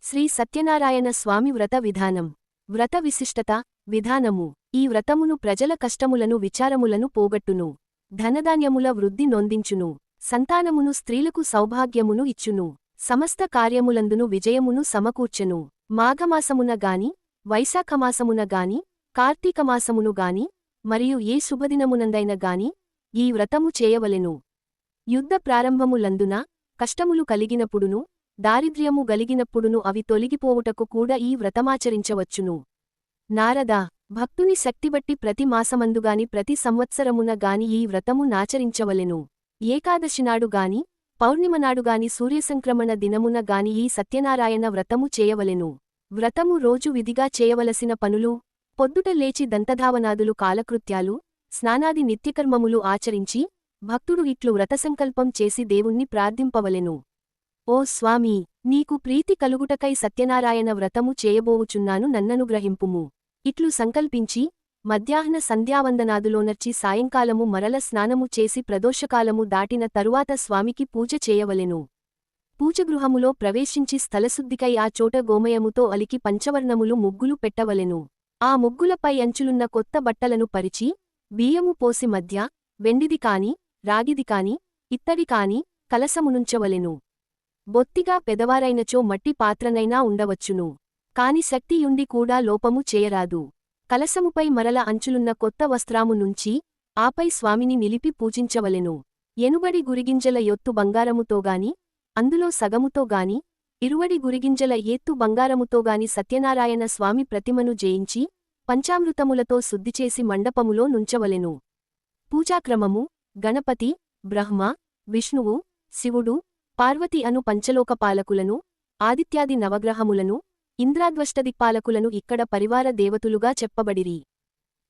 శ్రీ సత్యనారాయణ స్వామి వ్రత విధానం. వ్రత విశిష్టత, విధానము. ఈ వ్రతమును ప్రజల కష్టములను విచారములను పోగొట్టును. ధనధాన్యముల వృద్ధి నొందించును. సంతానమును స్త్రీలకు సౌభాగ్యమును ఇచ్చును. సమస్త కార్యములందును విజయమును సమకూర్చెను. మాఘమాసమున గాని, వైశాఖమాసమున గాని, కార్తీకమాసమును గాని, మరియు ఏ శుభదినమునందైన గాని ఈ వ్రతము చేయవలెను. యుద్ధ ప్రారంభములందున కష్టములు కలిగినప్పుడును, దారిద్ర్యము గలిగినప్పుడును అవి తొలగిపోవుటకు కూడా ఈ వ్రతమాచరించవచ్చును. నారదా, భక్తుని శక్తిబట్టి ప్రతి మాసమందుగాని ప్రతి సంవత్సరమున గాని ఈ వ్రతము నాచరించవలెను. ఏకాదశినాడు గాని, పౌర్ణిమనాడుగాని సూర్యసంక్రమణ దినమున గాని ఈ సత్యనారాయణ వ్రతము చేయవలెను. వ్రతము రోజు విధిగా చేయవలసిన పనులు: పొద్దుట లేచి దంతధావనాదులు కాలకృత్యాలు, స్నానాది నిత్యకర్మములు ఆచరించి భక్తుడు ఇట్లు వ్రతసంకల్పం చేసి దేవుణ్ణి ప్రార్థింపవలెను. ఓ స్వామీ, నీకు ప్రీతి కలుగుటకై సత్యనారాయణ వ్రతము చేయబోవుచున్నాను, నన్ననుగ్రహింపుము. ఇట్లు సంకల్పించి మధ్యాహ్న సంధ్యావందనాదులోనర్చి సాయంకాలము మరల స్నానము చేసి ప్రదోషకాలము దాటిన తరువాత స్వామికి పూజ చేయవలెను. పూజగృహములో ప్రవేశించి స్థలశుద్ధికై ఆ చోట గోమయముతో అలికి పంచవర్ణములు ముగ్గులు పెట్టవలెను. ఆ ముగ్గులపై అంచులున్న కొత్త బట్టలను పరిచి బియ్యము పోసి మధ్య వెండిది కాని, రాగిది కాని, ఇత్తడి కాని కలసమునుంచవలెను. బొత్తిగా పెదవారైనచో మట్టి పాత్రనైనా ఉండవచ్చును. కాని శక్తియుండి కూడా లోపము చేయరాదు. కలసముపై మరల అంచులున్న కొత్త వస్త్రాము నుంచి ఆపై స్వామిని నిలిపి పూజించవలెను. ఎనుబడి గురిగింజల యొత్తు బంగారముతోగాని, అందులో సగముతోగాని, ఇరువడి గురిగింజల ఏత్తు బంగారముతోగాని సత్యనారాయణ స్వామి ప్రతిమను జయించి పంచామృతములతో శుద్ధిచేసి మండపములో నుంచవలెను. పూజాక్రమము: గణపతి, బ్రహ్మ, విష్ణువు, శివుడు, పార్వతి అను పంచలోకపాలకులను, ఆదిత్యాది నవగ్రహములను, ఇంద్రాద్వష్టదిక్పాలకులను ఇక్కడ పరివార దేవతులుగా చెప్పబడిరి.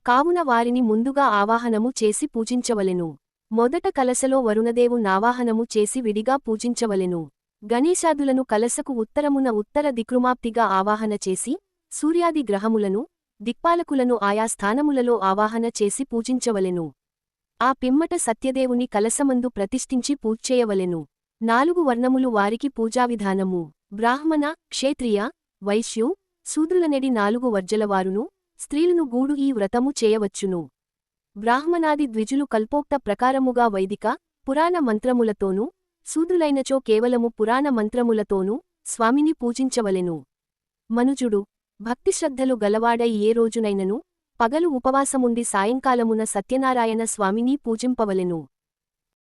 కావున వారిని ముందుగా ఆవాహనము చేసి పూజించవలెను. మొదట కలశలో వరుణదేవు నావాహనము చేసి విడిగా పూజించవలెను. గణేశాదులను కలశకు ఉత్తరమున ఉత్తర దిక్రుమాప్తిగా ఆవాహన చేసి సూర్యాది గ్రహములను, దిక్పాలకులను ఆయా స్థానములలో ఆవాహన చేసి పూజించవలెను. ఆ పిమ్మట సత్యదేవుని కలశమందు ప్రతిష్ఠించి పూజ్చేయవలెను. 4 వర్ణములు వారికి పూజావిధానము: బ్రాహ్మణ, క్షేత్రియ, వైశ్యు, శూద్రులనెడి 4 వర్జలవారును, స్త్రీలును గూడు ఈ వ్రతము చేయవచ్చును. బ్రాహ్మణాది ద్విజులు కల్పోక్త ప్రకారముగా వైదిక, పురాణ మంత్రములతోనూ, శూద్రులైనచో కేవలము పురాణ మంత్రములతోనూ స్వామిని పూజించవలెను. మనుజుడు భక్తిశ్రద్ధలు గలవాడై ఏ రోజునైనను పగలు ఉపవాసముండి సాయంకాలమున సత్యనారాయణ స్వామిని పూజింపవలెను.